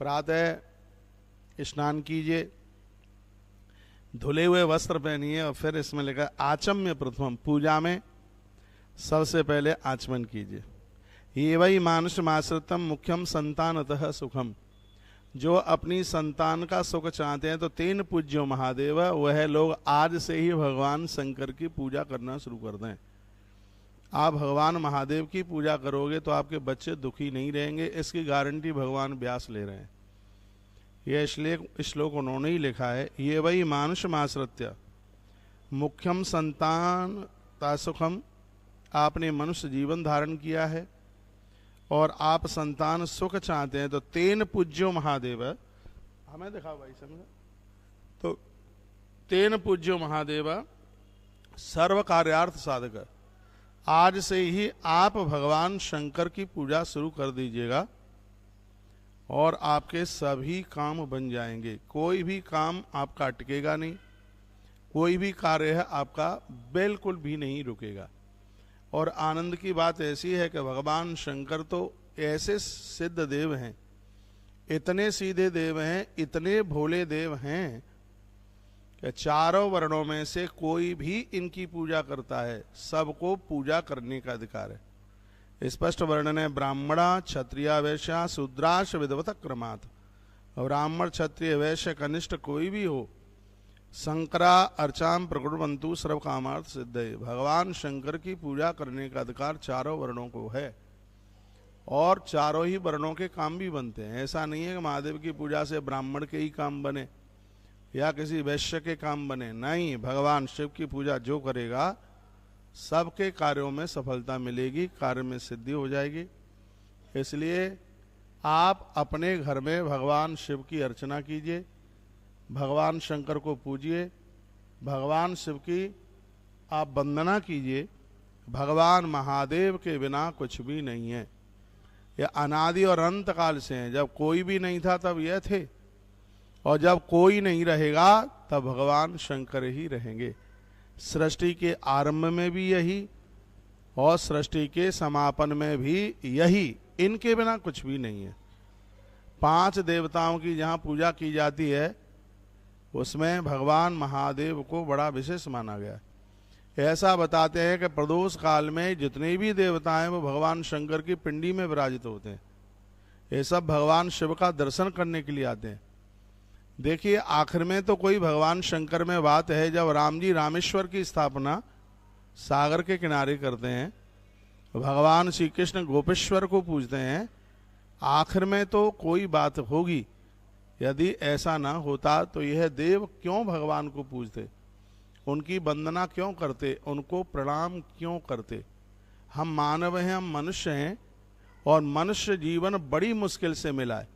प्रातः स्नान कीजिए, धुले हुए वस्त्र पहनिए और फिर इसमें लिखा आचम्य प्रथम, पूजा में सबसे पहले आचमन कीजिए। ये वही मानुष माश्रितम मुख्यम संतानतः सुखम, जो अपनी संतान का सुख चाहते हैं तो तीन पूज्यो महादेव, वह लोग आज से ही भगवान शंकर की पूजा करना शुरू कर दें। आप भगवान महादेव की पूजा करोगे तो आपके बच्चे दुखी नहीं रहेंगे, इसकी गारंटी भगवान व्यास ले रहे हैं। यह श्लोक उन्होंने ही लिखा है। ये वही मानुष माश्रित्य मुख्यम संतान सुखम, आपने मनुष्य जीवन धारण किया है और आप संतान सुख चाहते हैं तो तेन पूज्यो महादेव, हमें दिखाओ भाई समझ, तो तेन पूज्यो महादेव सर्व कार्यार्थ साधक, आज से ही आप भगवान शंकर की पूजा शुरू कर दीजिएगा और आपके सभी काम बन जाएंगे। कोई भी काम आपका अटकेगा नहीं, कोई भी कार्य है आपका बिल्कुल भी नहीं रुकेगा। और आनंद की बात ऐसी है कि भगवान शंकर तो ऐसे सिद्ध देव हैं, इतने सीधे देव हैं, इतने भोले देव हैं कि चारों वर्णों में से कोई भी इनकी पूजा करता है, सबको पूजा करने का अधिकार है। स्पष्ट वर्णन है ब्राह्मणा क्षत्रिया वैश्या शूद्राश विधवत क्रमात्, ब्राह्मण क्षत्रिय वैश्य कनिष्ठ कोई भी हो, शंकरा अर्चाम प्रकुर्वन्तु सर्व कामार्थ सिद्धये, भगवान शंकर की पूजा करने का अधिकार चारों वर्णों को है और चारों ही वर्णों के काम भी बनते हैं। ऐसा नहीं है कि महादेव की पूजा से ब्राह्मण के ही काम बने या किसी वैश्य के काम बने, नहीं, भगवान शिव की पूजा जो करेगा सबके कार्यों में सफलता मिलेगी, कार्य में सिद्धि हो जाएगी। इसलिए आप अपने घर में भगवान शिव की अर्चना कीजिए, भगवान शंकर को पूजिए, भगवान शिव की आप वंदना कीजिए। भगवान महादेव के बिना कुछ भी नहीं है, यह अनादि और अंत काल से हैं। जब कोई भी नहीं था तब यह थे और जब कोई नहीं रहेगा तब भगवान शंकर ही रहेंगे। सृष्टि के आरंभ में भी यही और सृष्टि के समापन में भी यही, इनके बिना कुछ भी नहीं है। 5 देवताओं की जहाँ पूजा की जाती है उसमें भगवान महादेव को बड़ा विशेष माना गया है। ऐसा बताते हैं कि प्रदोष काल में जितने भी देवता हैं वो भगवान शंकर की पिंडी में विराजित होते हैं। ये सब भगवान शिव का दर्शन करने के लिए आते हैं। देखिए आखिर में तो कोई भगवान शंकर में बात है, जब राम जी रामेश्वर की स्थापना सागर के किनारे करते हैं, भगवान श्री कृष्ण गोपेश्वर को पूजते हैं, आखिर में तो कोई बात होगी। यदि ऐसा ना होता तो यह देव क्यों भगवान को पूजते, उनकी वंदना क्यों करते, उनको प्रणाम क्यों करते। हम मानव हैं, हम मनुष्य हैं और मनुष्य जीवन बड़ी मुश्किल से मिला है।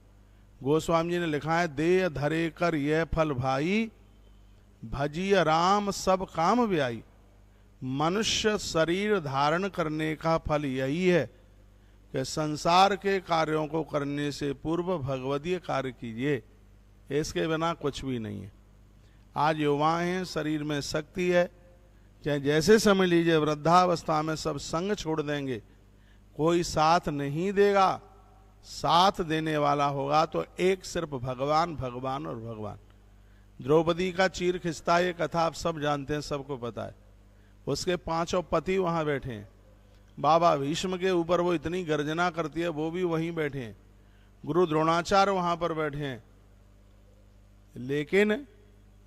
गोस्वामी जी ने लिखा है, दे धरे कर यह फल भाई, भजिय राम सब काम व्याई। मनुष्य शरीर धारण करने का फल यही है कि संसार के कार्यों को करने से पूर्व भगवदीय कार्य कीजिए, इसके बिना कुछ भी नहीं है। आज युवा हैं, शरीर में शक्ति है, चाहे जैसे समझ लीजिए, वृद्धावस्था में सब संग छोड़ देंगे, कोई साथ नहीं देगा। साथ देने वाला होगा तो एक सिर्फ भगवान, भगवान और भगवान। द्रौपदी का चीर खिंचता ये कथा आप सब जानते हैं, सबको पता है। उसके 5 पति वहां बैठे हैं, बाबा भीष्म के ऊपर वो इतनी गर्जना करती है, वो भी वहीं बैठे हैं, गुरु द्रोणाचार्य वहां पर बैठे हैं। लेकिन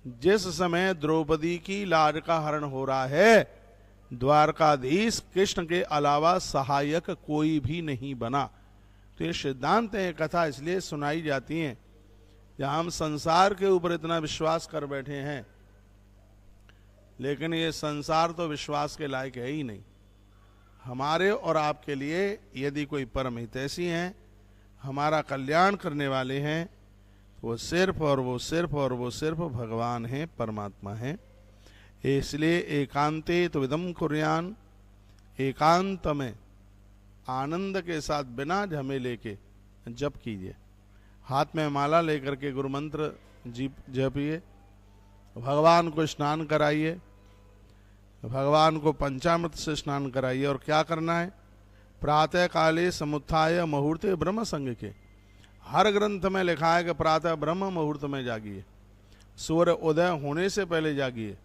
जिस समय द्रौपदी की लाज का हरण हो रहा है, द्वारकाधीश कृष्ण के अलावा सहायक कोई भी नहीं बना। तो ये सिद्धांत है, कथा इसलिए सुनाई जाती है जहां हम संसार के ऊपर इतना विश्वास कर बैठे हैं, लेकिन ये संसार तो विश्वास के लायक है ही नहीं। हमारे और आपके लिए यदि कोई परम हितैषी हैं, हमारा कल्याण करने वाले हैं, वो सिर्फ और वो सिर्फ और वो सिर्फ भगवान हैं, परमात्मा हैं। इसलिए एकांते तो विदम कुर्यान, एकांत में आनंद के साथ बिना झमेले के जप कीजिए। हाथ में माला लेकर के गुरु मंत्र जपिए, भगवान को स्नान कराइए, भगवान को पंचामृत से स्नान कराइए। और क्या करना है, प्रातः काले समुत्थाय मुहूर्ते ब्रह्म संग के, हर ग्रंथ में लिखा है कि प्रातः ब्रह्म मुहूर्त में जागिए, सूर्य उदय होने से पहले जागिए,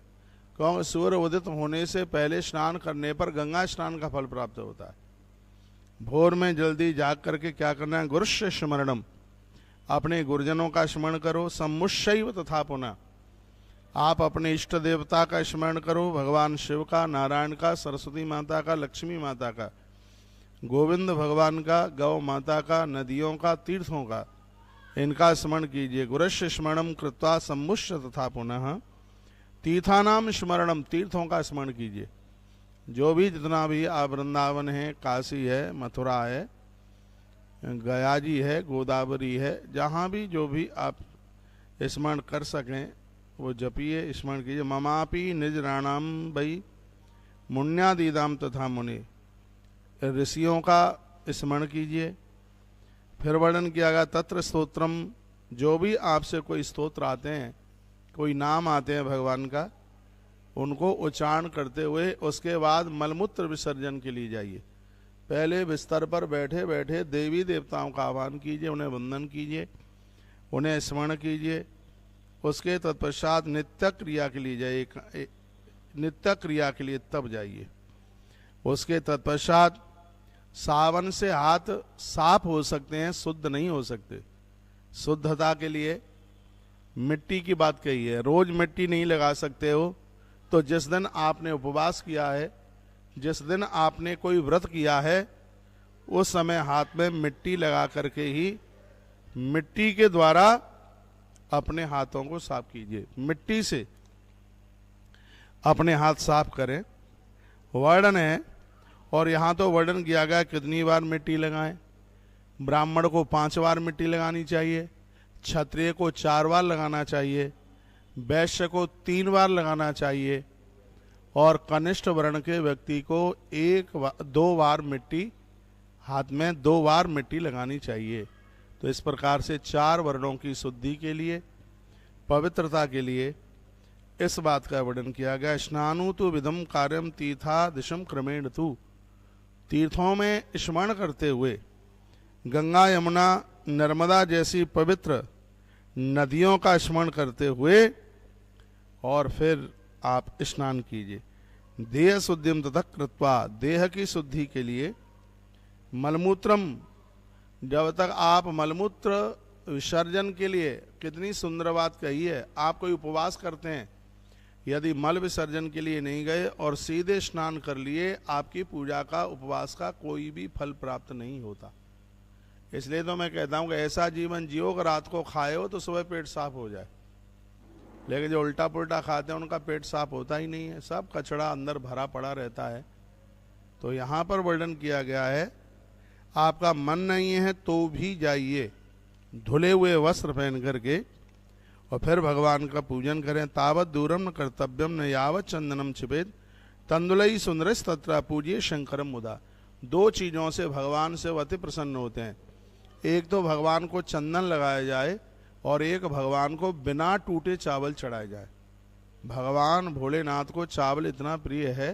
क्योंकि सूर्य उदित होने से पहले स्नान करने पर गंगा स्नान का फल प्राप्त होता है। भोर में जल्दी जाग करके क्या करना है, गुरुश्य स्मरणम, अपने गुरुजनों का स्मरण करो। सम्मुषैव तथा पुनः, आप अपने इष्ट देवता का स्मरण करो, भगवान शिव का, नारायण का, सरस्वती माता का, लक्ष्मी माता का, गोविंद भगवान का, गौ माता का, नदियों का, तीर्थों का, इनका स्मरण कीजिए। गुरुश्य स्मरणम कृत्वा सम्मुष्य तथा पुनः तीर्थानाम स्मरणम, तीर्थों का स्मरण कीजिए। जो भी जितना भी आप वृंदावन है, काशी है, मथुरा है, गया जी है, गोदावरी है, जहाँ भी जो भी आप स्मरण कर सकें वो जपिए, स्मरण कीजिए। ममापि निज राणाम भई मुन्यादीदाम तथा मुनि, ऋषियों का स्मरण कीजिए। फिर वर्णन किया गया तत्र स्तोत्रम, जो भी आपसे कोई स्तोत्र आते हैं, कोई नाम आते हैं भगवान का, उनको उच्चारण करते हुए उसके बाद मलमूत्र विसर्जन के लिए जाइए। पहले बिस्तर पर बैठे बैठे देवी देवताओं का आह्वान कीजिए, उन्हें वंदन कीजिए, उन्हें स्मरण कीजिए। उसके तत्पश्चात नित्य क्रिया के लिए जाइए, नित्य क्रिया के लिए तब जाइए। उसके तत्पश्चात सावन से हाथ साफ हो सकते हैं, शुद्ध नहीं हो सकते। शुद्धता के लिए मिट्टी की बात कही है, रोज मिट्टी नहीं लगा सकते हो, तो जिस दिन आपने उपवास किया है, जिस दिन आपने कोई व्रत किया है, उस समय हाथ में मिट्टी लगा करके ही मिट्टी के द्वारा अपने हाथों को साफ कीजिए। मिट्टी से अपने हाथ साफ करें, वर्णन है। और यहाँ तो वर्णन किया गया कितनी बार मिट्टी लगाएं। ब्राह्मण को 5 बार मिट्टी लगानी चाहिए, क्षत्रिय को 4 बार लगाना चाहिए, वैश्य को 3 बार लगाना चाहिए, और कनिष्ठ वर्ण के व्यक्ति को 2 बार मिट्टी, हाथ में 2 बार मिट्टी लगानी चाहिए। तो इस प्रकार से 4 वर्णों की शुद्धि के लिए, पवित्रता के लिए इस बात का वर्णन किया गया। स्नानु तु विधम कार्यम तीर्था दिशम क्रमेण तु, तीर्थों में स्मरण करते हुए गंगा यमुना नर्मदा जैसी पवित्र नदियों का स्मरण करते हुए और फिर आप स्नान कीजिए। देह शुद्धिम तथा कृत्वा, देह की शुद्धि के लिए मलमूत्रम, जब तक आप मलमूत्र विसर्जन के लिए, कितनी सुंदर बात कही है। आप कोई उपवास करते हैं, यदि मल विसर्जन के लिए नहीं गए और सीधे स्नान कर लिए, आपकी पूजा का, उपवास का कोई भी फल प्राप्त नहीं होता। इसलिए तो मैं कहता हूं कि ऐसा जीवन जियो कि रात को खाए हो तो सुबह पेट साफ हो जाए, लेकिन जो उल्टा पुल्टा खाते हैं उनका पेट साफ होता ही नहीं है, सब कचड़ा अंदर भरा पड़ा रहता है। तो यहाँ पर वर्णन किया गया है, आपका मन नहीं है तो भी जाइए, धुले हुए वस्त्र पहन करके, और फिर भगवान का पूजन करें। तावत दूरम न कर्तव्यम न यावत चंदनम छिपेद तंदुलई सुंदरस तत्र पूजिए शंकरम मुदा। 2 चीजों से भगवान से अति प्रसन्न होते हैं, एक तो भगवान को चंदन लगाया जाए और एक भगवान को बिना टूटे चावल चढ़ाए जाए। भगवान भोलेनाथ को चावल इतना प्रिय है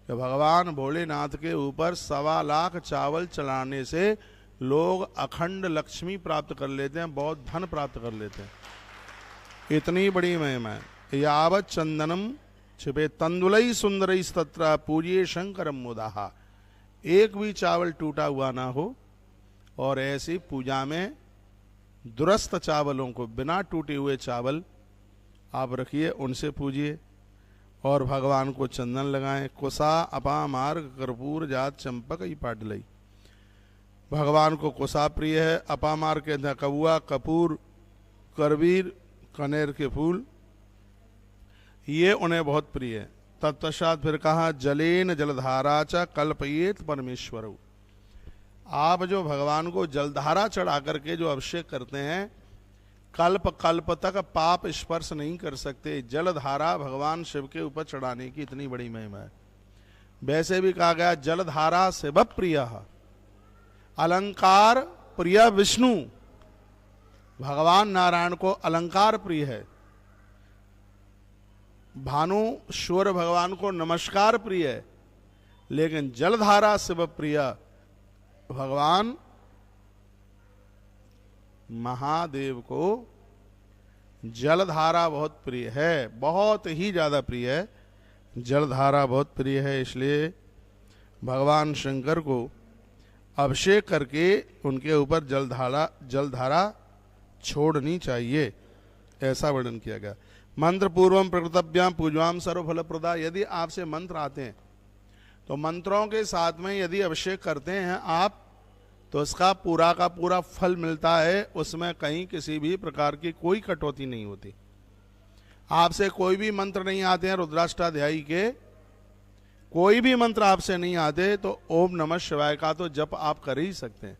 कि भगवान भोलेनाथ के ऊपर 1.25 लाख चावल चढ़ाने से लोग अखंड लक्ष्मी प्राप्त कर लेते हैं, बहुत धन प्राप्त कर लेते हैं। इतनी बड़ी महिमा है। यावत चंदनम छिपे तंदुलई सुंदरई तत्र पूजिए शंकरम मुदाहा, एक भी चावल टूटा हुआ ना हो। और ऐसी पूजा में दुरस्त चावलों को, बिना टूटे हुए चावल आप रखिए, उनसे पूजिए और भगवान को चंदन लगाएं। कुसा अपा मार्ग कर्पूर जात चंपक ही पाटलई, भगवान को कुसा प्रिय है। अपा मार्ग के कबुआ, कपूर, करवीर, कनेर के फूल, ये उन्हें बहुत प्रिय है। तत्पश्चात फिर कहा जलेन जलधारा च कल्पयेत परमेश्वर। आप जो भगवान को जलधारा चढ़ा करके जो अभिषेक करते हैं, कल्प कल्प तक पाप स्पर्श नहीं कर सकते। जलधारा भगवान शिव के ऊपर चढ़ाने की इतनी बड़ी महिमा है। वैसे भी कहा गया जलधारा शिव प्रिय, अलंकार प्रिय विष्णु, भगवान नारायण को अलंकार प्रिय है। भानु सूर्य भगवान को नमस्कार प्रिय है, लेकिन जलधारा शिव प्रिय भगवान महादेव को जलधारा बहुत प्रिय है, बहुत ही ज्यादा प्रिय है। जलधारा बहुत प्रिय है, इसलिए भगवान शंकर को अभिषेक करके उनके ऊपर जलधारा छोड़नी चाहिए, ऐसा वर्णन किया गया। मंत्र पूर्वम प्रकृतभ्याम पूजवाम सर्वफल प्रदा। यदि आपसे मंत्र आते हैं तो मंत्रों के साथ में यदि अभिषेक करते हैं आप, तो उसका पूरा का पूरा फल मिलता है। उसमें कहीं किसी भी प्रकार की कोई कटौती नहीं होती। आपसे कोई भी मंत्र नहीं आते हैं, रुद्राष्टाध्यायी के कोई भी मंत्र आपसे नहीं आते, तो ओम नमः शिवाय का तो जप आप कर ही सकते हैं।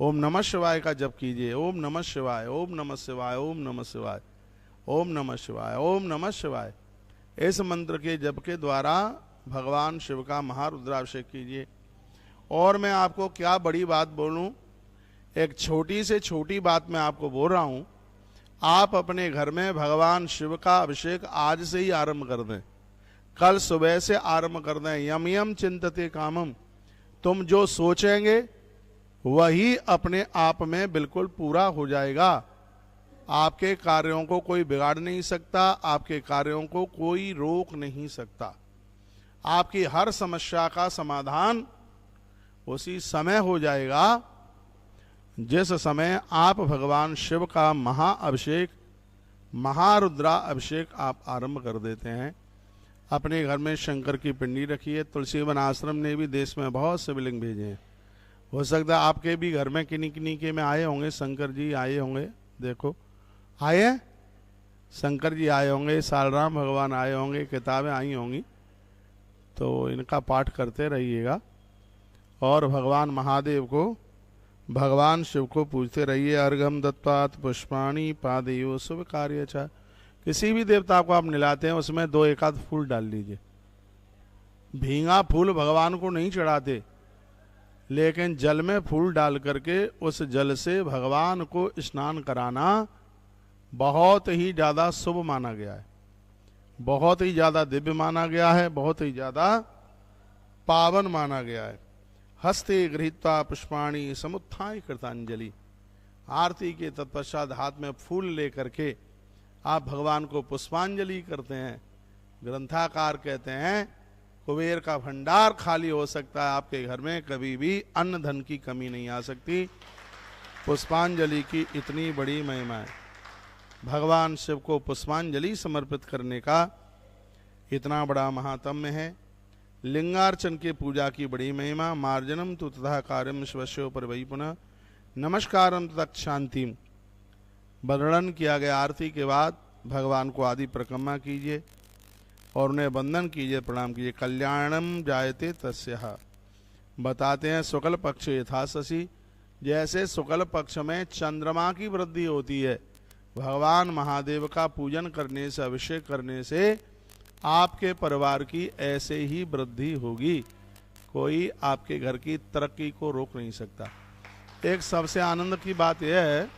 ओम नमः शिवाय का जप कीजिए। ओम नमः शिवाय, ओम नमः शिवाय, ओम नमः शिवाय, ओम नमः शिवाय, ओम नमः शिवाय। इस मंत्र के जप के द्वारा भगवान शिव का महारुद्राभिषेक कीजिए। और मैं आपको क्या बड़ी बात बोलूं, एक छोटी से छोटी बात मैं आपको बोल रहा हूं। आप अपने घर में भगवान शिव का अभिषेक आज से ही आरंभ कर दें, कल सुबह से आरंभ कर दें। यम यम चिंतते कामम, तुम जो सोचेंगे वही अपने आप में बिल्कुल पूरा हो जाएगा। आपके कार्यों को कोई बिगाड़ नहीं सकता, आपके कार्यों को कोई रोक नहीं सकता। आपकी हर समस्या का समाधान उसी समय हो जाएगा जिस समय आप भगवान शिव का महाअभिषेक, महारुद्रा अभिषेक आप आरंभ कर देते हैं। अपने घर में शंकर की पिंडी रखिए। तुलसी वन आश्रम ने भी देश में बहुत शिवलिंग भेजे हैं। हो सकता है आपके भी घर में किन्हीं किन्हीं के में आए होंगे, शंकर जी आए होंगे। देखो आए हैं, शंकर जी आए होंगे, सालराम भगवान आए होंगे, किताबें आई होंगी। तो इनका पाठ करते रहिएगा और भगवान महादेव को, भगवान शिव को पूजते रहिए। अर्घम दत्वात् पुष्पाणि पादेयो शुभ कार्य च। किसी भी देवता को आप निलाते हैं उसमें 2 एकाध फूल डाल लीजिए। भींगा फूल भगवान को नहीं चढ़ाते, लेकिन जल में फूल डाल करके उस जल से भगवान को स्नान कराना बहुत ही ज्यादा शुभ माना गया है, बहुत ही ज्यादा दिव्य माना गया है, बहुत ही ज्यादा पावन माना गया है। हस्ते गृहीत्वा पुष्पाणि समुत्थाय कृतांजलि। आरती के तत्पश्चात हाथ में फूल लेकर के आप भगवान को पुष्पांजलि करते हैं। ग्रंथाकार कहते हैं कुबेर का भंडार खाली हो सकता है, आपके घर में कभी भी अन्न धन की कमी नहीं आ सकती। पुष्पांजलि की इतनी बड़ी महिमा है। भगवान शिव को पुष्पांजलि समर्पित करने का इतना बड़ा महात्म्य है। लिंगार्चन के पूजा की बड़ी महिमा। मार्जनम तु तथा कार्यम शिवस्योपर वही पुनः नमस्कारम तथा शांतिम। वर्णन किया गया आरती के बाद भगवान को आदि परिक्रमा कीजिए और उन्हें वंदन कीजिए, प्रणाम कीजिए। कल्याणम जायते तस्यः। बताते हैं शुक्ल पक्ष यथा शशि, जैसे शुक्ल पक्ष में चंद्रमा की वृद्धि होती है, भगवान महादेव का पूजन करने से, अभिषेक करने से आपके परिवार की ऐसे ही वृद्धि होगी। कोई आपके घर की तरक्की को रोक नहीं सकता। एक सबसे आनंद की बात यह है,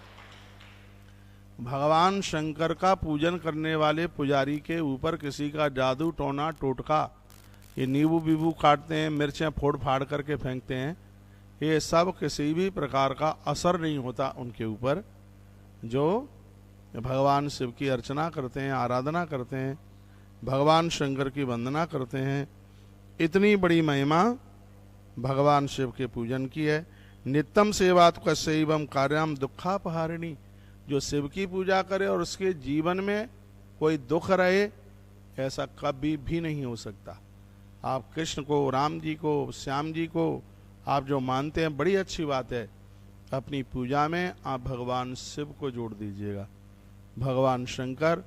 भगवान शंकर का पूजन करने वाले पुजारी के ऊपर किसी का जादू टोना टोटका, ये नींबू बीबू काटते हैं, मिर्चें फोड़ फाड़ करके फेंकते हैं, ये सब किसी भी प्रकार का असर नहीं होता उनके ऊपर, जो भगवान शिव की अर्चना करते हैं, आराधना करते हैं, भगवान शंकर की वंदना करते हैं। इतनी बड़ी महिमा भगवान शिव के पूजन की है। नित्यम सेवात कस्यैवं कार्याम दुखापहारिणी। जो शिव की पूजा करे और उसके जीवन में कोई दुख रहे, ऐसा कभी भी नहीं हो सकता। आप कृष्ण को, राम जी को, श्याम जी को आप जो मानते हैं, बड़ी अच्छी बात है। अपनी पूजा में आप भगवान शिव को जोड़ दीजिएगा। भगवान शंकर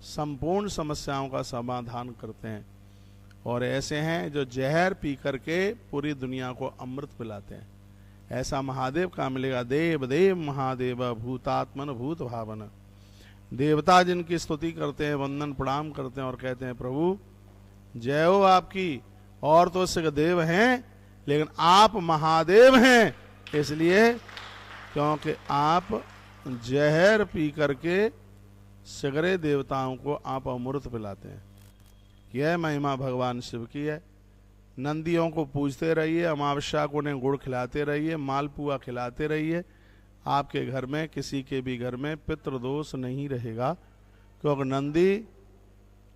संपूर्ण समस्याओं का समाधान करते हैं और ऐसे हैं जो जहर पी करके पूरी दुनिया को अमृत पिलाते हैं। ऐसा महादेव का मिलेगा। देव देव महादेव भूतात्मन भूत भावन। देवता जिनकी स्तुति करते हैं, वंदन प्रणाम करते हैं और कहते हैं प्रभु जय हो आपकी। और तो शिवदेव हैं, लेकिन आप महादेव हैं, इसलिए क्योंकि आप जहर पी करके सगरे देवताओं को आप अमृत पिलाते हैं। यह महिमा भगवान शिव की है। नंदियों को पूजते रहिए, अमावस्या को उन्हें गुड़ खिलाते रहिए, मालपुआ खिलाते रहिए। आपके घर में, किसी के भी घर में पितृदोष नहीं रहेगा। क्योंकि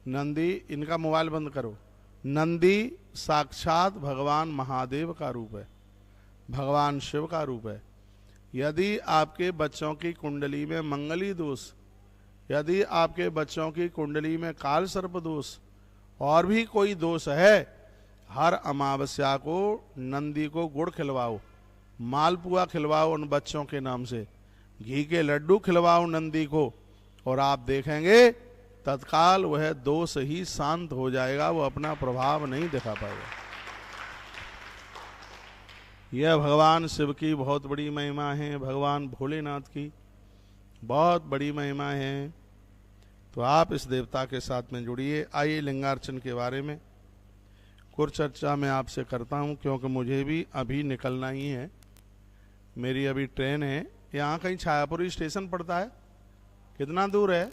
नंदी, इनका मोबाइल बंद करो, नंदी साक्षात भगवान महादेव का रूप है, भगवान शिव का रूप है। यदि आपके बच्चों की कुंडली में मंगली दोष, यदि आपके बच्चों की कुंडली में काल सर्प दोष और भी कोई दोष है, हर अमावस्या को नंदी को गुड़ खिलवाओ, मालपुआ खिलवाओ उन बच्चों के नाम से, घी के लड्डू खिलवाओ नंदी को, और आप देखेंगे तत्काल वह दोष ही शांत हो जाएगा, वो अपना प्रभाव नहीं दिखा पाएगा। यह भगवान शिव की बहुत बड़ी महिमा है, भगवान भोलेनाथ की बहुत बड़ी महिमा है। तो आप इस देवता के साथ में जुड़िए। आइए लिंगार्चन के बारे में कुछ चर्चा मैं आपसे करता हूं, क्योंकि मुझे भी अभी निकलना ही है, मेरी अभी ट्रेन है। यहाँ कहीं छायापुरी स्टेशन पड़ता है, कितना दूर है?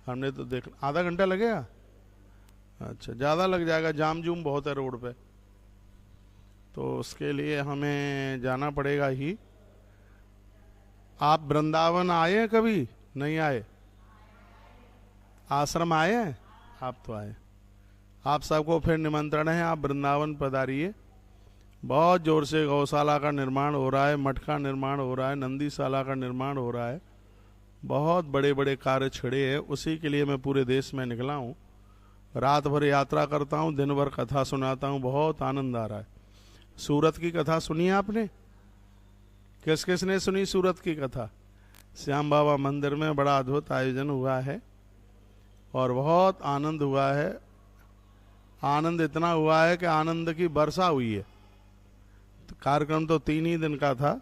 हमने तो देख, आधा घंटा लगेगा? अच्छा, ज़्यादा लग जाएगा, जाम जूम बहुत है रोड पे, तो उसके लिए हमें जाना पड़ेगा ही। आप वृंदावन आए हैं कभी? नहीं आए? आश्रम आए हैं? आप तो आए। आप सबको फिर निमंत्रण है, आप वृंदावन पधारिए। बहुत जोर से गौशाला का निर्माण हो रहा है, मठ का निर्माण हो रहा है, नंदीशाला का निर्माण हो रहा है, बहुत बड़े बड़े कार्य छिड़े हैं। उसी के लिए मैं पूरे देश में निकला हूँ, रात भर यात्रा करता हूँ, दिन भर कथा सुनाता हूँ, बहुत आनंद आ रहा है। सूरत की कथा सुनी आपने? किस किस ने सुनी सूरत की कथा? श्याम बाबा मंदिर में बड़ा अद्भुत आयोजन हुआ है और बहुत आनंद हुआ है। आनंद इतना हुआ है कि आनंद की वर्षा हुई है। तो कार्यक्रम तो 3 ही दिन का था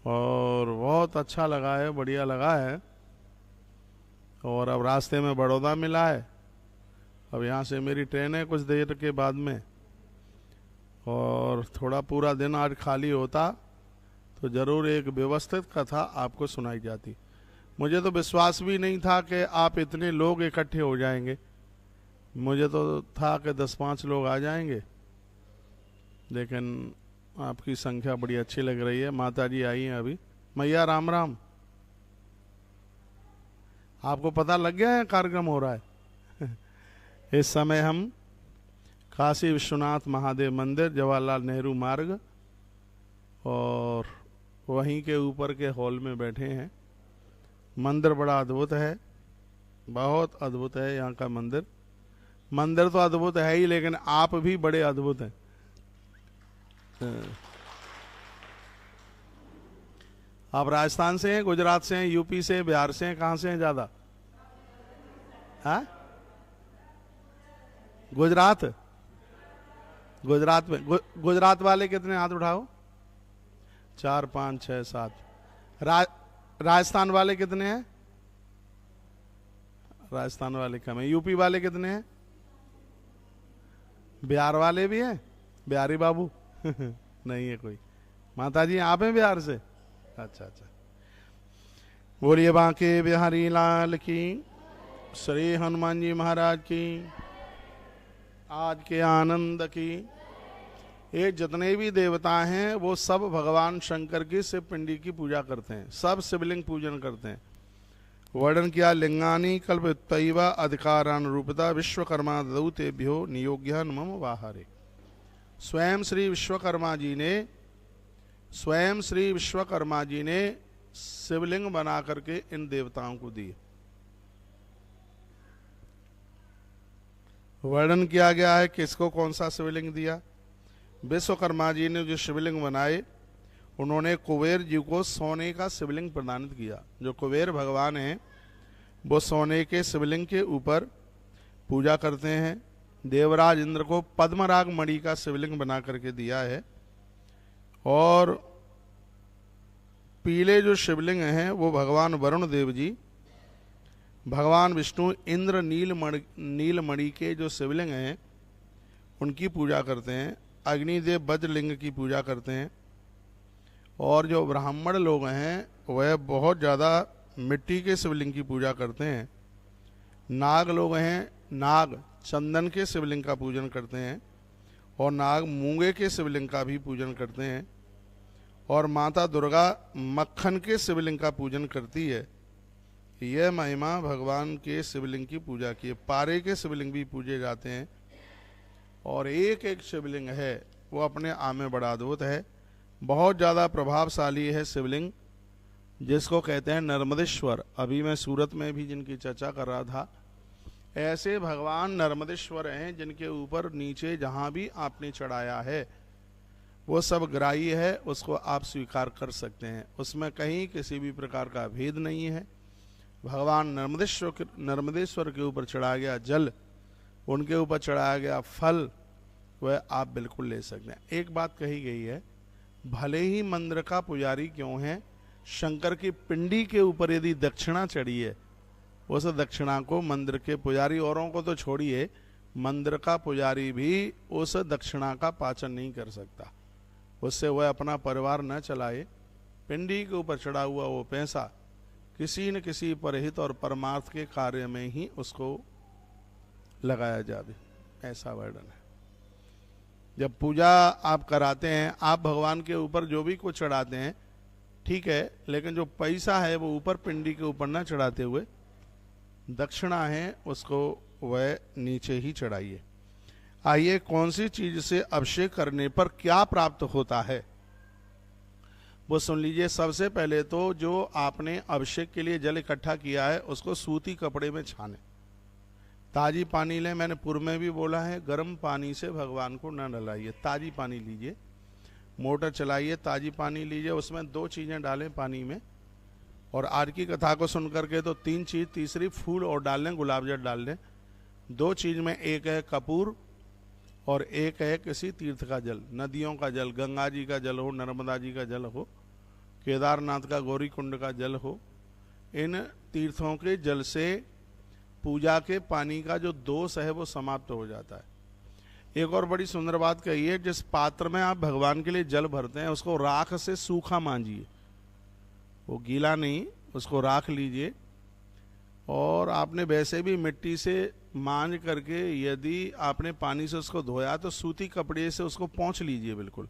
और बहुत अच्छा लगा है, बढ़िया लगा है। और अब रास्ते में बड़ौदा मिला है, अब यहाँ से मेरी ट्रेन है कुछ देर के बाद में, और थोड़ा पूरा दिन आज खाली होता तो जरूर एक व्यवस्थित कथा आपको सुनाई जाती। मुझे तो विश्वास भी नहीं था कि आप इतने लोग इकट्ठे हो जाएंगे, मुझे तो था कि 10-5 लोग आ जाएंगे, लेकिन आपकी संख्या बड़ी अच्छी लग रही है। माता जी आई हैं अभी। मैया राम राम। आपको पता लग गया है कार्यक्रम हो रहा है? इस समय हम काशी विश्वनाथ महादेव मंदिर, जवाहरलाल नेहरू मार्ग, और वहीं के ऊपर के हॉल में बैठे हैं। मंदिर बड़ा अद्भुत है, बहुत अद्भुत है यहाँ का मंदिर। मंदिर तो अद्भुत है ही, लेकिन आप भी बड़े अद्भुत हैं। आप राजस्थान से हैं, गुजरात से हैं, यूपी से, बिहार से हैं, कहाँ से हैं ज्यादा? हाँ, गुजरात। गुजरात में गुजरात वाले कितने? हाथ उठाओ। 4, 5, 6, 7। राजस्थान वाले कितने हैं? राजस्थान वाले कम है। यूपी वाले कितने हैं? बिहार वाले भी हैं? बिहारी बाबू नहीं है कोई? माता जी आप हैं बिहार से? अच्छा अच्छा। बोलिए बांके बिहारी लाल की, श्री हनुमान जी महाराज की, आज के आनंद की। ये जितने भी देवता हैं वो सब भगवान शंकर की शिव पिंडी की पूजा करते हैं, सब शिवलिंग पूजन करते हैं। वर्णन किया लिंगानी कल्पतैवा अधिकारानुरूपता विश्वकर्मा दौतेभ्यो नियोग्य मम वाहरे। स्वयं श्री विश्वकर्मा जी ने शिवलिंग बना करके इन देवताओं को दिए। वर्णन किया गया है किसको कौन सा शिवलिंग दिया। विश्वकर्मा जी ने जो शिवलिंग बनाए, उन्होंने कुबेर जी को सोने का शिवलिंग प्रदान किया। जो कुबेर भगवान हैं वो सोने के शिवलिंग के ऊपर पूजा करते हैं। देवराज इंद्र को पद्मराग मणि का शिवलिंग बना करके दिया है। और पीले जो शिवलिंग हैं वो भगवान वरुण देव जी, भगवान विष्णु इंद्र नीलमणि के जो शिवलिंग हैं उनकी पूजा करते हैं। अग्निदेव वज्रलिंग की पूजा करते हैं। और जो ब्राह्मण लोग हैं वह बहुत ज़्यादा मिट्टी के शिवलिंग की पूजा करते हैं। नाग लोग हैं, नाग चंदन के शिवलिंग का पूजन करते हैं। और नाग मूंगे के शिवलिंग का भी पूजन करते हैं। और माता दुर्गा मक्खन के शिवलिंग का पूजन करती है। यह महिमा भगवान के शिवलिंग की पूजा की है। पारे के शिवलिंग भी पूजे जाते हैं और एक एक शिवलिंग है वो अपने आप में बड़ा अद्भुत है। बहुत ज़्यादा प्रभावशाली है शिवलिंग, जिसको कहते हैं नर्मदेश्वर। अभी मैं सूरत में भी जिनकी चर्चा कर रहा था, ऐसे भगवान नर्मदेश्वर हैं जिनके ऊपर नीचे जहाँ भी आपने चढ़ाया है वो सब ग्राह्य है, उसको आप स्वीकार कर सकते हैं। उसमें कहीं किसी भी प्रकार का भेद नहीं है। भगवान नर्मदेश्वर के ऊपर चढ़ाया गया जल, उनके ऊपर चढ़ाया गया फल, वह आप बिल्कुल ले सकते हैं। एक बात कही गई है, भले ही मंदिर का पुजारी क्यों है, शंकर की पिंडी के ऊपर यदि दक्षिणा चढ़ी है, उस दक्षिणा को मंदिर के पुजारी, औरों को तो छोड़िए, मंदिर का पुजारी भी उस दक्षिणा का पाचन नहीं कर सकता। उससे वह अपना परिवार न चलाए। पिंडी के ऊपर चढ़ा हुआ वो पैसा किसी न किसी परहित और परमार्थ के कार्य में ही उसको लगाया जाए, ऐसा वर्णन है। जब पूजा आप कराते हैं, आप भगवान के ऊपर जो भी कुछ चढ़ाते हैं ठीक है, लेकिन जो पैसा है वो ऊपर पिंडी के ऊपर ना चढ़ाते हुए दक्षिणा है उसको वह नीचे ही चढ़ाइए। आइए, कौन सी चीज से अभिषेक करने पर क्या प्राप्त होता है वो सुन लीजिए। सबसे पहले तो जो आपने अभिषेक के लिए जल इकट्ठा किया है उसको सूती कपड़े में छाने, ताजी पानी लें। मैंने पूर्व में भी बोला है, गर्म पानी से भगवान को न नहलाइए, ताजी पानी लीजिए, मोटर चलाइए, ताजी पानी लीजिए, उसमें 2 चीजें डालें पानी में। और आज की कथा को सुन करके तो 3 चीज, तीसरी फूल और डाल लें, गुलाब जल डाल लें। 2 चीज में एक है कपूर और एक है किसी तीर्थ का जल, नदियों का जल, गंगा जी का जल हो, नर्मदा जी का जल हो, केदारनाथ का गौरी कुंड का जल हो। इन तीर्थों के जल से पूजा के पानी का जो दोष है वो समाप्त हो जाता है। एक और बड़ी सुंदर बात कही है, जिस पात्र में आप भगवान के लिए जल भरते हैं उसको राख से सूखा मांजिए, वो गीला नहीं, उसको राख लीजिए। और आपने वैसे भी मिट्टी से मांज करके यदि आपने पानी से उसको धोया तो सूती कपड़े से उसको पोंछ लीजिए बिल्कुल।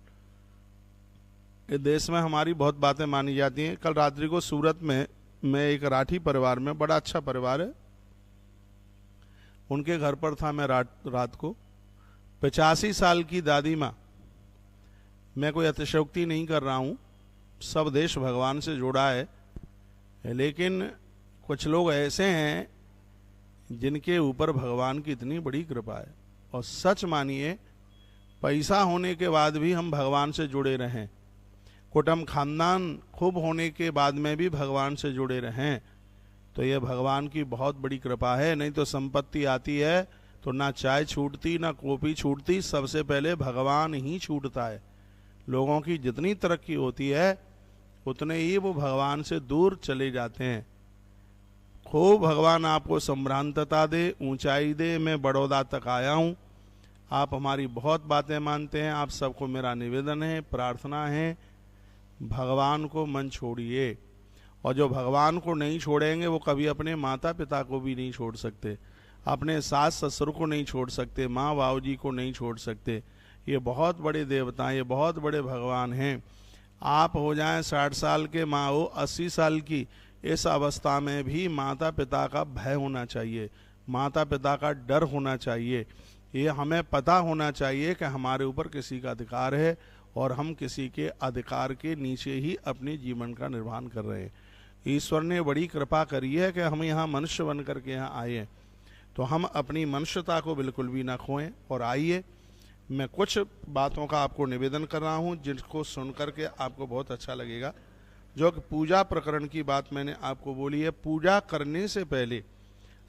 इस देश में हमारी बहुत बातें मानी जाती हैं। कल रात्रि को सूरत में मैं एक राठी परिवार में, बड़ा अच्छा परिवार है, उनके घर पर था मैं रात को। 85 साल की दादी माँ, मैं कोई अतिशयोक्ति नहीं कर रहा हूँ, सब देश भगवान से जुड़ा है, लेकिन कुछ लोग ऐसे हैं जिनके ऊपर भगवान की इतनी बड़ी कृपा है। और सच मानिए, पैसा होने के बाद भी हम भगवान से जुड़े रहें, कुटुंब खानदान खूब होने के बाद में भी भगवान से जुड़े रहें, तो यह भगवान की बहुत बड़ी कृपा है। नहीं तो संपत्ति आती है तो ना चाय छूटती ना कॉफी छूटती, सबसे पहले भगवान ही छूटता है। लोगों की जितनी तरक्की होती है उतने ही वो भगवान से दूर चले जाते हैं। खूब भगवान आपको संभ्रांतता दे, ऊंचाई दे। मैं बड़ौदा तक आया हूँ, आप हमारी बहुत बातें मानते हैं। आप सबको मेरा निवेदन है, प्रार्थना है, भगवान को मन छोड़िए। और जो भगवान को नहीं छोड़ेंगे वो कभी अपने माता पिता को भी नहीं छोड़ सकते, अपने सास ससुर को नहीं छोड़ सकते, माँ बाबू जी को नहीं छोड़ सकते। ये बहुत बड़े देवता हैं, ये बहुत बड़े भगवान हैं। आप हो जाएं 60 साल के, माँ हो 80 साल की, इस अवस्था में भी माता पिता का भय होना चाहिए, माता पिता का डर होना चाहिए। ये हमें पता होना चाहिए कि हमारे ऊपर किसी का अधिकार है और हम किसी के अधिकार के नीचे ही अपने जीवन का निर्वहन कर रहे हैं। ईश्वर ने बड़ी कृपा करी है कि हम यहाँ मनुष्य बन करके यहाँ आए हैं, तो हम अपनी मनुष्यता को बिल्कुल भी ना खोएं। और आइए, मैं कुछ बातों का आपको निवेदन कर रहा हूँ जिनको सुन करके आपको बहुत अच्छा लगेगा। जो कि पूजा प्रकरण की बात मैंने आपको बोली है, पूजा करने से पहले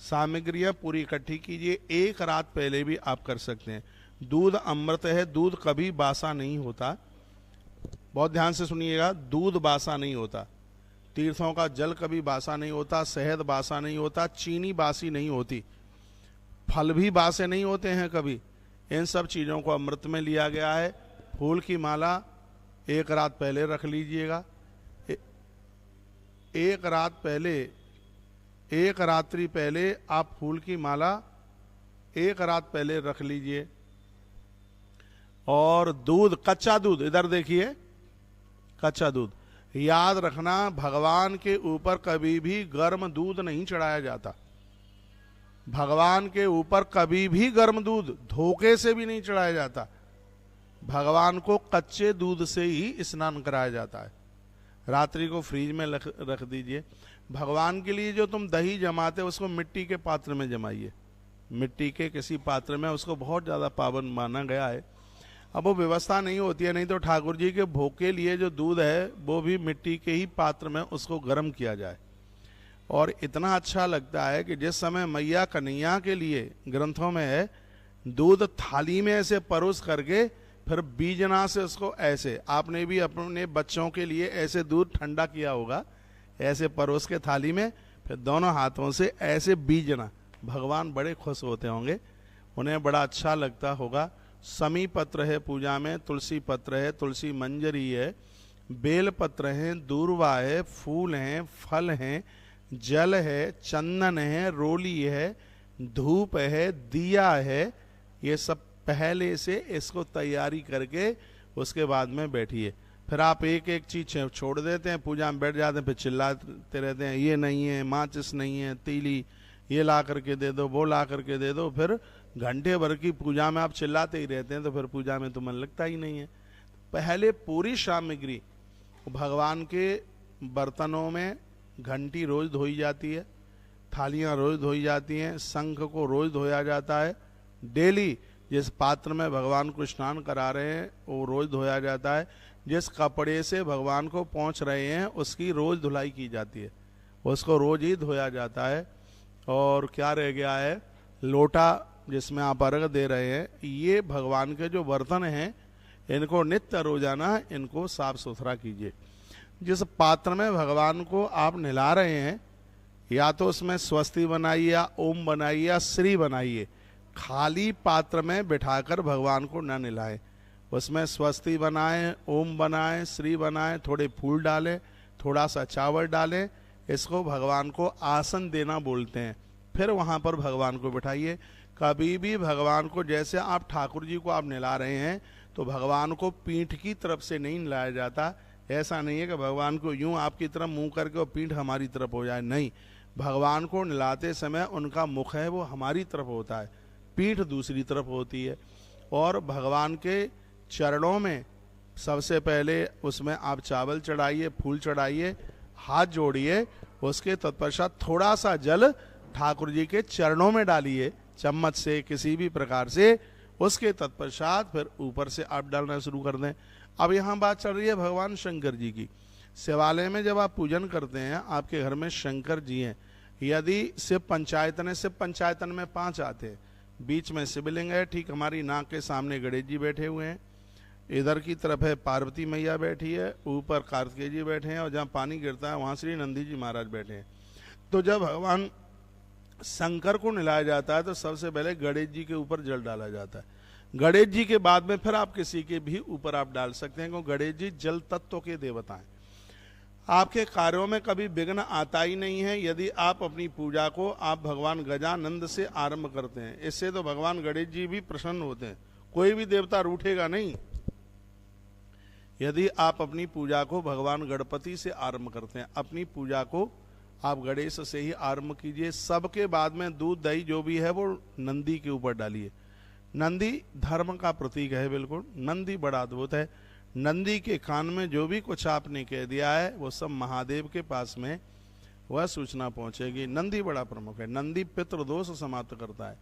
सामग्रियाँ पूरी इकट्ठी कीजिए। 1 रात पहले भी आप कर सकते हैं। दूध अमृत है, दूध कभी बासा नहीं होता, बहुत ध्यान से सुनिएगा, दूध बासा नहीं होता, तीर्थों का जल कभी बासा नहीं होता, शहद बासा नहीं होता, चीनी बासी नहीं होती, फल भी बासे नहीं होते हैं कभी। इन सब चीज़ों को अमृत में लिया गया है। फूल की माला 1 रात पहले रख लीजिएगा, 1 रात पहले, 1 रात्रि पहले आप फूल की माला 1 रात पहले रख लीजिए। और दूध, कच्चा दूध, इधर देखिए, कच्चा दूध। याद रखना, भगवान के ऊपर कभी भी गर्म दूध नहीं चढ़ाया जाता। भगवान के ऊपर कभी भी गर्म दूध धोखे से भी नहीं चढ़ाया जाता। भगवान को कच्चे दूध से ही स्नान कराया जाता है। रात्रि को फ्रीज में रख दीजिए। भगवान के लिए जो तुम दही जमाते हो उसको मिट्टी के पात्र में जमाइए, मिट्टी के किसी पात्र में। उसको बहुत ज़्यादा पावन माना गया है। अब वो व्यवस्था नहीं होती है, नहीं तो ठाकुर जी के भोग के लिए जो दूध है वो भी मिट्टी के ही पात्र में उसको गर्म किया जाए। और इतना अच्छा लगता है कि जिस समय मैया कन्हैया के लिए ग्रंथों में है, दूध थाली में ऐसे परोस करके फिर बीजना से उसको ऐसे, आपने भी अपने बच्चों के लिए ऐसे दूध ठंडा किया होगा, ऐसे परोस के थाली में, फिर दोनों हाथों से ऐसे बीजना। भगवान बड़े खुश होते होंगे, उन्हें बड़ा अच्छा लगता होगा। समी पत्र है पूजा में, तुलसी पत्र है, तुलसी मंजरी है, बेल पत्र है, दूर्वा है, फूल हैं, फल हैं, जल है, चंदन है, रोली है, धूप है, दिया है। ये सब पहले से इसको तैयारी करके उसके बाद में बैठिए। फिर आप एक एक चीज छोड़ देते हैं, पूजा में बैठ जाते हैं, फिर चिल्लाते रहते हैं ये नहीं है, माचिस नहीं है, तीली ये ला करके दे दो, वो ला करके दे दो। फिर घंटे भर की पूजा में आप चिल्लाते ही रहते हैं, तो फिर पूजा में तो मन लगता ही नहीं है। पहले पूरी सामग्री भगवान के बर्तनों में, घंटी रोज धोई जाती है, थालियां रोज धोई जाती हैं, शंख को रोज धोया जाता है। डेली जिस पात्र में भगवान को स्नान करा रहे हैं वो रोज धोया जाता है। जिस कपड़े से भगवान को पोंछ रहे हैं उसकी रोज धुलाई की जाती है, उसको रोज ही धोया जाता है। और क्या रह गया है, लोटा जिसमें आप अर्घ दे रहे हैं, ये भगवान के जो बर्तन हैं इनको नित्य रोजाना इनको साफ सुथरा कीजिए। जिस पात्र में भगवान को आप नहला रहे हैं, या तो उसमें स्वस्ति बनाइए या ओम बनाइए या श्री बनाइए। खाली पात्र में बिठाकर भगवान को न नहलाएं, उसमें स्वस्ति बनाएं, ओम बनाएं, श्री बनाएं, थोड़े फूल डालें, थोड़ा सा चावल डालें। इसको भगवान को आसन देना बोलते हैं। फिर वहां पर भगवान को बिठाइए। कभी भी भगवान को, जैसे आप ठाकुर जी को आप नहला रहे हैं, तो भगवान को पीठ की तरफ से नहीं नहलाया जाता। ऐसा नहीं है कि भगवान को यूं आपकी तरफ मुंह करके और पीठ हमारी तरफ हो जाए, नहीं। भगवान को नहलाते समय उनका मुख है वो हमारी तरफ होता है, पीठ दूसरी तरफ होती है। और भगवान के चरणों में सबसे पहले उसमें आप चावल चढ़ाइए, फूल चढ़ाइए, हाथ जोड़िए। उसके तत्पश्चात थोड़ा सा जल ठाकुर जी के चरणों में डालिए, चम्मच से किसी भी प्रकार से। उसके तत्पश्चात फिर ऊपर से आप डालना शुरू कर दें। अब यहाँ बात चल रही है भगवान शंकर जी की। शिवालय में जब आप पूजन करते हैं, आपके घर में शंकर जी हैं। यदि शिव पंचायतन है, शिव पंचायतन में 5 आते हैं। बीच में शिवलिंग है, ठीक हमारी नाक के सामने गणेश जी बैठे हुए हैं, इधर की तरफ है पार्वती मैया बैठी है, ऊपर कार्तिकेय जी बैठे हैं, और जहाँ पानी गिरता है वहाँ श्री नंदी जी महाराज बैठे हैं। तो जब भगवान शंकर को नहलाया जाता है तो सबसे पहले गणेश जी के ऊपर जल डाला जाता है। गणेश जी के बाद में फिर आप किसी के भी ऊपर आप डाल सकते हैं, क्योंकि गणेश जी जल तत्व के देवता हैं। आपके कार्यों में कभी विघ्न आता ही नहीं है यदि आप अपनी पूजा को आप भगवान गजानंद से आरंभ करते हैं। इससे तो भगवान गणेश जी भी प्रसन्न होते हैं, कोई भी देवता रूठेगा नहीं। यदि आप अपनी पूजा को भगवान गणपति से आरंभ करते हैं, अपनी पूजा को आप गणेश से ही आरंभ कीजिए। सबके बाद में दूध दही जो भी है वो नंदी के ऊपर डालिए। नंदी धर्म का प्रतीक है, बिल्कुल। नंदी बड़ा अद्भुत है। नंदी के कान में जो भी कुछ आपने कह दिया है वो सब महादेव के पास में वह सूचना पहुंचेगी। नंदी बड़ा प्रमुख है। नंदी पितृदोष समाप्त करता है।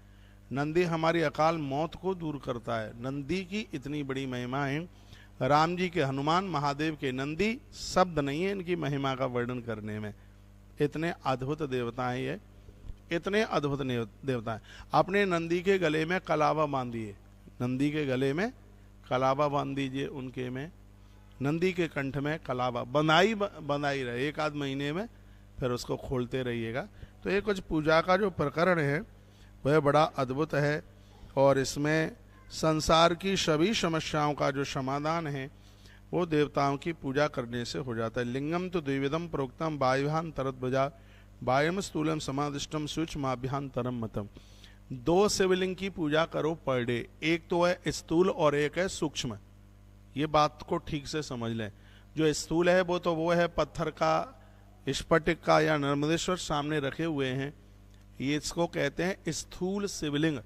नंदी हमारी अकाल मौत को दूर करता है। नंदी की इतनी बड़ी महिमा है। राम जी के हनुमान, महादेव के नंदी, शब्द नहीं है इनकी महिमा का वर्णन करने में। इतने अद्भुत देवता हैं ये, इतने अद्भुत देवता हैं। अपने नंदी के गले में कलावा बांधिए, नंदी के गले में कलावा बांध दीजिए, उनके में नंदी के कंठ में कलावा बंधाई रहे 1 आध महीने में, फिर उसको खोलते रहिएगा। तो ये कुछ पूजा का जो प्रकरण है वह बड़ा अद्भुत है। और इसमें संसार की सभी समस्याओं का जो समाधान है वो देवताओं की पूजा करने से हो जाता है। लिंगम तो द्विविधम प्रोक्तम वायुभान तरत भुजा वायम स्थूलम समादिष्टम सूक्ष्माभ्यान तरम मतम। 2 शिवलिंग की पूजा करो पर डे। एक तो है स्थूल और एक है सूक्ष्म। ये बात को ठीक से समझ लें। जो स्थूल है वो है पत्थर का, स्फटिक का या नर्मदेश्वर सामने रखे हुए हैं, ये इसको कहते हैं स्थूल शिवलिंग।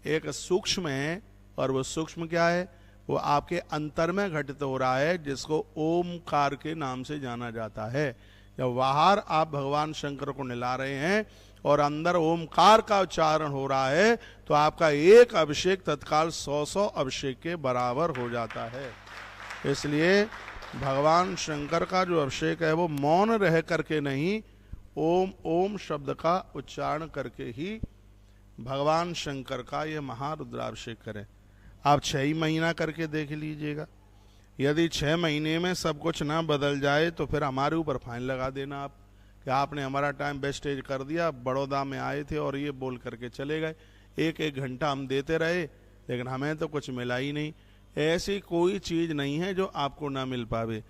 एक सूक्ष्म है, और वो सूक्ष्म क्या है, वो आपके अंतर में घटित हो रहा है, जिसको ओमकार के नाम से जाना जाता है। जब बाहर आप भगवान शंकर को निला रहे हैं और अंदर ओमकार का उच्चारण हो रहा है, तो आपका एक अभिषेक तत्काल 100 अभिषेक के बराबर हो जाता है। इसलिए भगवान शंकर का जो अभिषेक है वो मौन रह करके नहीं, ओम ओम शब्द का उच्चारण करके ही भगवान शंकर का ये महारुद्राभिषेक करें। आप 6 महीना करके देख लीजिएगा। यदि 6 महीने में सब कुछ ना बदल जाए तो फिर हमारे ऊपर फाइन लगा देना आप कि आपने हमारा टाइम वेस्टेज कर दिया। बड़ौदा में आए थे और ये बोल करके चले गए, एक एक घंटा हम देते रहे लेकिन हमें तो कुछ मिला ही नहीं। ऐसी कोई चीज नहीं है जो आपको ना मिल पावे।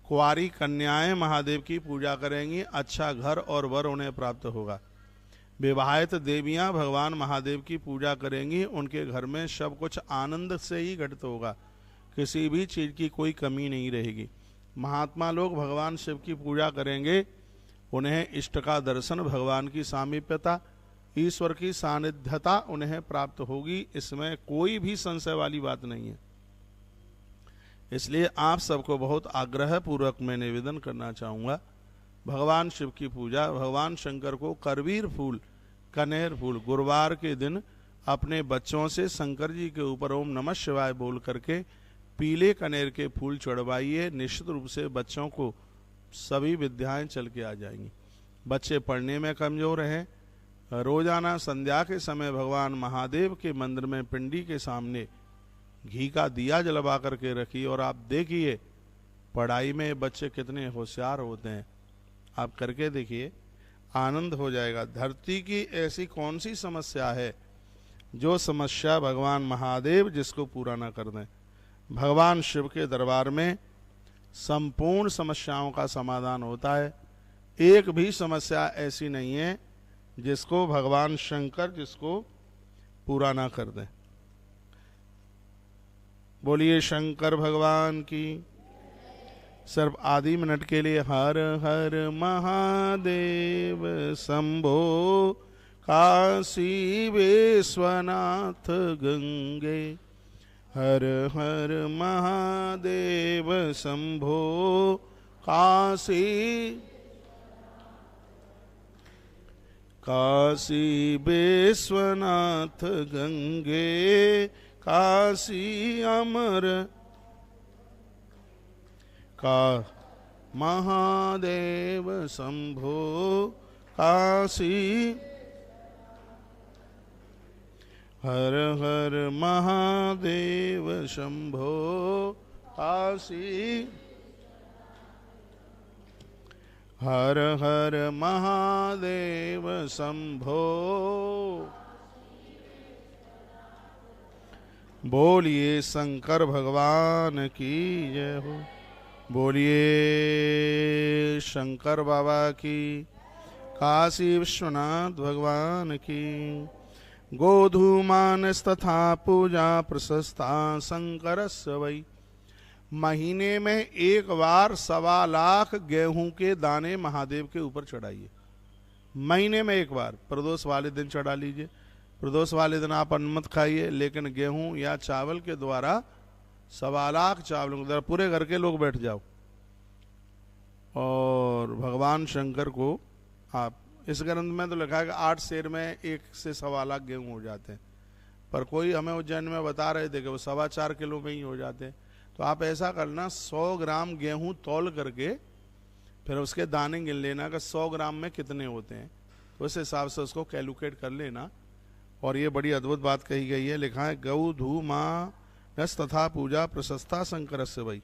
कुंवारी कन्याएं महादेव की पूजा करेंगी, अच्छा घर और वर उन्हें प्राप्त होगा। विवाहित देवियां भगवान महादेव की पूजा करेंगी, उनके घर में सब कुछ आनंद से ही घटित होगा, किसी भी चीज की कोई कमी नहीं रहेगी। महात्मा लोग भगवान शिव की पूजा करेंगे, उन्हें इष्ट का दर्शन, भगवान की सामीप्यता, ईश्वर की सानिध्यता उन्हें प्राप्त होगी। इसमें कोई भी संशय वाली बात नहीं है। इसलिए आप सबको बहुत आग्रह पूर्वक मैं निवेदन करना चाहूँगा, भगवान शिव की पूजा, भगवान शंकर को करवीर फूल, कनेर फूल, गुरुवार के दिन अपने बच्चों से शंकर जी के ऊपर ओम नमः शिवाय बोल करके पीले कनेर के फूल चढ़वाइए। निश्चित रूप से बच्चों को सभी विद्याएं चल के आ जाएंगी। बच्चे पढ़ने में कमजोर हैं, रोजाना संध्या के समय भगवान महादेव के मंदिर में पिंडी के सामने घी का दिया जलवा करके रखिए, और आप देखिए पढ़ाई में बच्चे कितने होशियार होते हैं। आप करके देखिए, आनंद हो जाएगा। धरती की ऐसी कौन सी समस्या है जो समस्या भगवान महादेव जिसको पूरा ना कर दें। भगवान शिव के दरबार में संपूर्ण समस्याओं का समाधान होता है। एक भी समस्या ऐसी नहीं है जिसको भगवान शंकर जिसको पूरा ना कर दें। बोलिए शंकर भगवान की। सिर्फ आधी मिनट के लिए हर हर महादेव शंभो, काशी विश्वनाथ गंगे, हर हर महादेव शंभो, काशी काशी विश्वनाथ गंगे, काशी अमर का महादेव शंभो, काशी हर हर महादेव शंभो, काशी हर हर महादेव शंभो। बोलिए शंकर भगवान की जय हो। बोलिए शंकर बाबा की, काशी विश्वनाथ भगवान की। गोधूमानस तथा पूजा प्रशस्ता शंकरस्य वै। महीने में एक बार 1.25 लाख गेहूं के दाने महादेव के ऊपर चढ़ाइए। महीने में एक बार, प्रदोष वाले दिन चढ़ा लीजिए। प्रदोष वाले दिन आप अन्न मत खाइए, लेकिन गेहूं या चावल के द्वारा 1.25 लाख चावलों के पूरे घर के लोग बैठ जाओ और भगवान शंकर को आप, इस ग्रंथ में तो लिखा है कि 8 सेर में 1 से 1.25 लाख गेहूं हो जाते हैं, पर कोई हमें उज्जैन में बता रहे थे कि वो 4.25 किलो में ही हो जाते हैं। तो आप ऐसा करना, 100 ग्राम गेहूं तौल करके फिर उसके दाने गिन लेना कि 100 ग्राम में कितने होते हैं, तो उस हिसाब से उसको कैलकुलेट कर लेना। और ये बड़ी अद्भुत बात कही गई है, लिखा है गौ धू माँ नस तथा पूजा प्रशस्ता शंकरस्य वै।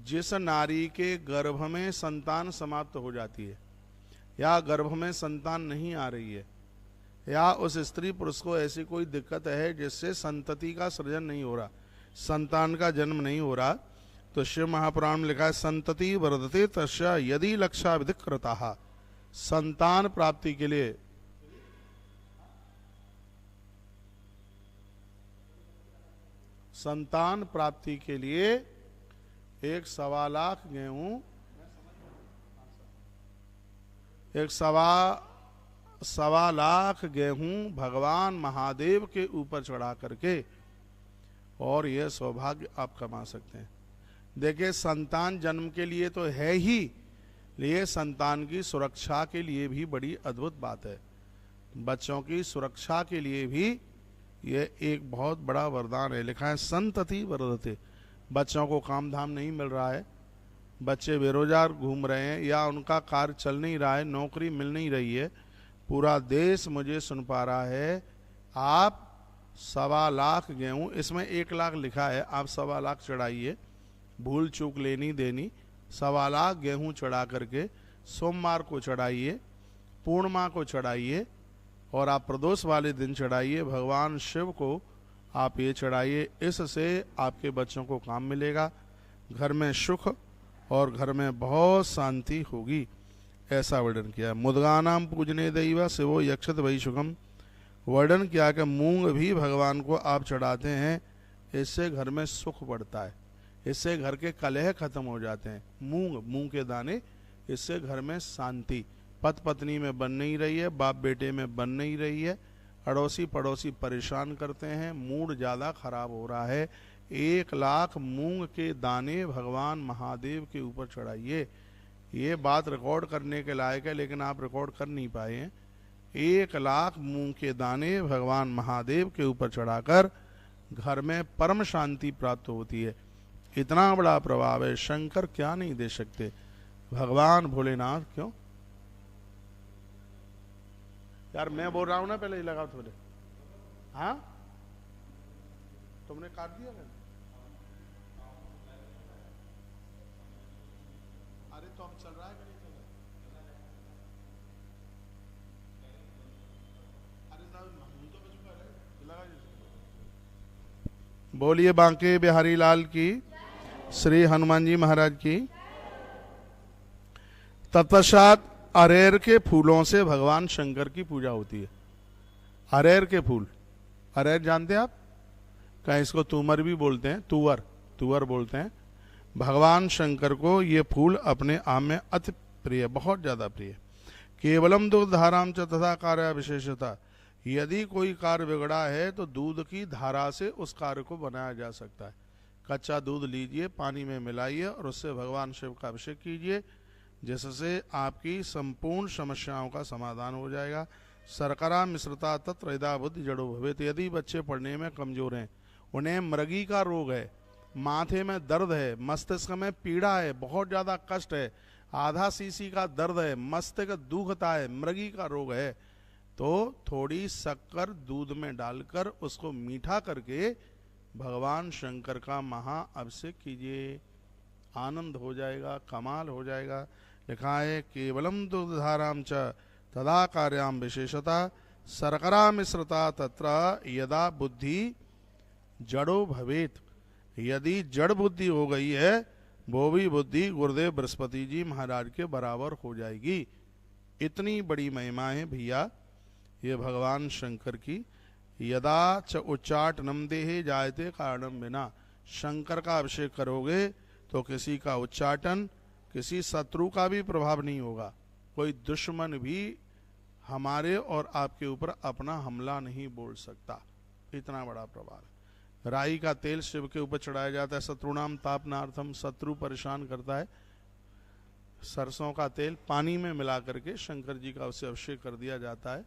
जिस नारी के गर्भ में संतान समाप्त हो जाती है या गर्भ में संतान नहीं आ रही है, या उस स्त्री पुरुष को ऐसी कोई दिक्कत है जिससे संतति का सृजन नहीं हो रहा, संतान का जन्म नहीं हो रहा, तो शिव महापुराण में लिखा है संतति वर्धते तस्या यदि लक्षा विधिकृता। संतान प्राप्ति के लिए एक 1.25 गेहूं, एक 1.25 गेहूं भगवान महादेव के ऊपर चढ़ा करके और यह सौभाग्य आप कमा सकते हैं। देखिए, संतान जन्म के लिए तो है ही, लिए संतान की सुरक्षा के लिए भी बड़ी अद्भुत बात है। बच्चों की सुरक्षा के लिए भी यह एक बहुत बड़ा वरदान है। लिखा है संतति वर्धते। बच्चों को काम धाम नहीं मिल रहा है, बच्चे बेरोजगार घूम रहे हैं या उनका कार्य चल नहीं रहा है, नौकरी मिल नहीं रही है, पूरा देश मुझे सुन पा रहा है। आप 1.25 गेहूं, इसमें 1 लाख लिखा है, आप 1.25 चढ़ाइए, भूल चूक लेनी देनी। 1.25 गेहूं चढ़ा करके सोमवार को चढ़ाइए, पूर्णिमा को चढ़ाइए और आप प्रदोष वाले दिन चढ़ाइए। भगवान शिव को आप ये चढ़ाइए, इससे आपके बच्चों को काम मिलेगा, घर में सुख और घर में बहुत शांति होगी, ऐसा वर्णन किया। मुद्गानाम पूजने दैव शिवो यक्षत वही सुखम। वर्णन किया कि मूंग भी भगवान को आप चढ़ाते हैं, इससे घर में सुख बढ़ता है, इससे घर के कलह खत्म हो जाते हैं। मूंग के दाने, इससे घर में शांति, पति पत्नी में बन नहीं रही है, बाप बेटे में बन नहीं रही है, अड़ोसी पड़ोसी परेशान करते हैं, मूड ज़्यादा खराब हो रहा है। 1 लाख मूंग के दाने भगवान महादेव के ऊपर चढ़ाइए। ये बात रिकॉर्ड करने के लायक है, लेकिन आप रिकॉर्ड कर नहीं पाए हैं। 1 लाख मूंग के दाने भगवान महादेव के ऊपर चढ़ाकर घर में परम शांति प्राप्त होती है। इतना बड़ा प्रभाव है, शंकर क्या नहीं दे सकते, भगवान भोलेनाथ क्यों। यार मैं बोल रहा हूं ना, पहले ही लगाओ थोड़े। हाँ, तुमने काट दिया क्या? अरे तो अब चल रहा है कि नहीं चल रहा है? अरे तो बचूंगा, लगा। बोलिए बांके बिहारी लाल की, श्री हनुमान जी महाराज की। तत्पश्चात अरेर के फूलों से भगवान शंकर की पूजा होती है। अरेर के फूल, अरेर जानते हैं आप? कहीं इसको तुमर भी बोलते हैं, तुअर बोलते हैं। भगवान शंकर को ये फूल अपने आप में अति प्रिय, बहुत ज्यादा प्रिय। केवलम दूध धाराम च तथा कार्य विशेषता। यदि कोई कार्य बिगड़ा है तो दूध की धारा से उस कार्य को बनाया जा सकता है। कच्चा दूध लीजिए, पानी में मिलाइए और उससे भगवान शिव का अभिषेक कीजिए, जिससे आपकी संपूर्ण समस्याओं का समाधान हो जाएगा। शर्करा मिश्रता तत्र यदा बुद्धि जड़ो भवेत। यदि बच्चे पढ़ने में कमजोर हैं, उन्हें मृगी का रोग है, माथे में दर्द है, मस्तिष्क में पीड़ा है, बहुत ज्यादा कष्ट है, आधा सीसी का दर्द है, मस्तिष्क दुखता है, मृगी का रोग है, तो थोड़ी शक्कर दूध में डालकर उसको मीठा करके भगवान शंकर का महा अभिषेक कीजिए, आनंद हो जाएगा, कमाल हो जाएगा। लिखा है केवलम दुग्धाराम च तदा कार्याम विशेषता शर्करा मिश्रता तत्र यदा बुद्धि जड़ो भवेत। यदि जड़ बुद्धि हो गई है, वो भी बुद्धि गुरुदेव बृहस्पति जी महाराज के बराबर हो जाएगी। इतनी बड़ी महिमा है भैया ये भगवान शंकर की। यदा च उच्चाटनम देहे जायते कारणम बिना। शंकर का अभिषेक करोगे तो किसी का उच्चाटन, किसी शत्रु का भी प्रभाव नहीं होगा, कोई दुश्मन भी हमारे और आपके ऊपर अपना हमला नहीं बोल सकता। इतना बड़ा प्रभाव है। राई का तेल शिव के ऊपर चढ़ाया जाता है, शत्रुनाम तापनार्थम, शत्रु परेशान करता है। सरसों का तेल पानी में मिला करके शंकर जी का उससे अभिषेक कर दिया जाता है,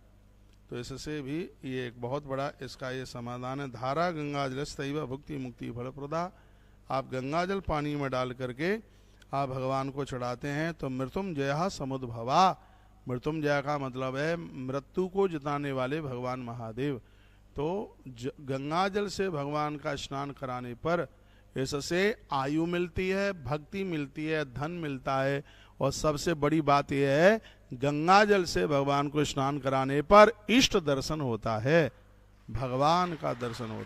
तो इससे भी ये एक बहुत बड़ा इसका ये समाधान है। धारा गंगा जल तैव भुक्ति मुक्ति फलप्रदा। आप गंगा जल पानी में डाल करके आप भगवान को चढ़ाते हैं तो मृत्युंजय समुद्भवा। मृत्युंजय का मतलब है मृत्यु को जिताने वाले भगवान महादेव। तो गंगा जल से भगवान का स्नान कराने पर इससे आयु मिलती है, भक्ति मिलती है, धन मिलता है, और सबसे बड़ी बात यह है गंगा जल से भगवान को स्नान कराने पर इष्ट दर्शन होता है, भगवान का दर्शन होता है।